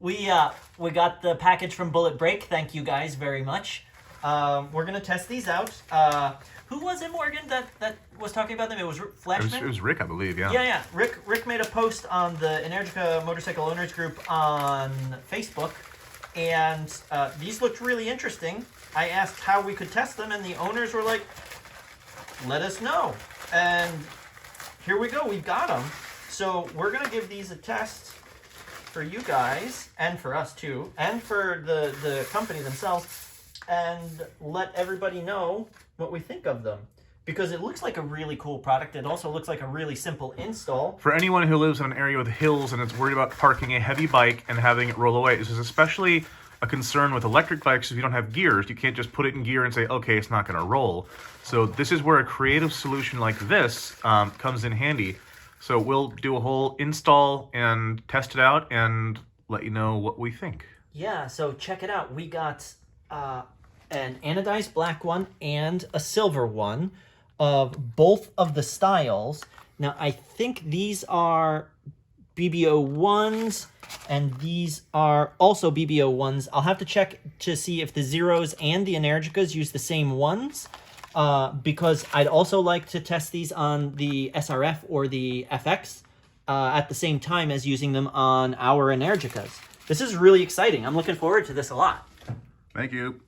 We got the package from Bullet Break. Thank you guys very much. We're gonna test these out. Who was it, Morgan, that was talking about them? It was Flashman? It was Rick, I believe, yeah. Yeah. Rick made a post on the Energica Motorcycle Owners group on Facebook, and these looked really interesting. I asked how we could test them, and the owners were like, let us know. And here we go, we've got them. So we're gonna give these a test for you guys, and for us too, and for the company themselves, and let everybody know what we think of them. Because it looks like a really cool product. It also looks like a really simple install. For anyone who lives in an area with hills and is worried about parking a heavy bike and having it roll away, this is especially a concern with electric bikes. If you don't have gears, you can't just put it in gear and say, okay, it's not going to roll. So this is where a creative solution like this comes in handy. So we'll do a whole install and test it out and let you know what we think. Yeah, so check it out. We got an anodized black one and a silver one of both of the styles. Now, I think these are BB-01s, and these are also BB-01s. I'll have to check to see if the Zeros and the Energicas use the same ones, because I'd also like to test these on the SRF or the FX at the same time as using them on our Energicas. This is really exciting. I'm looking forward to this a lot. Thank you.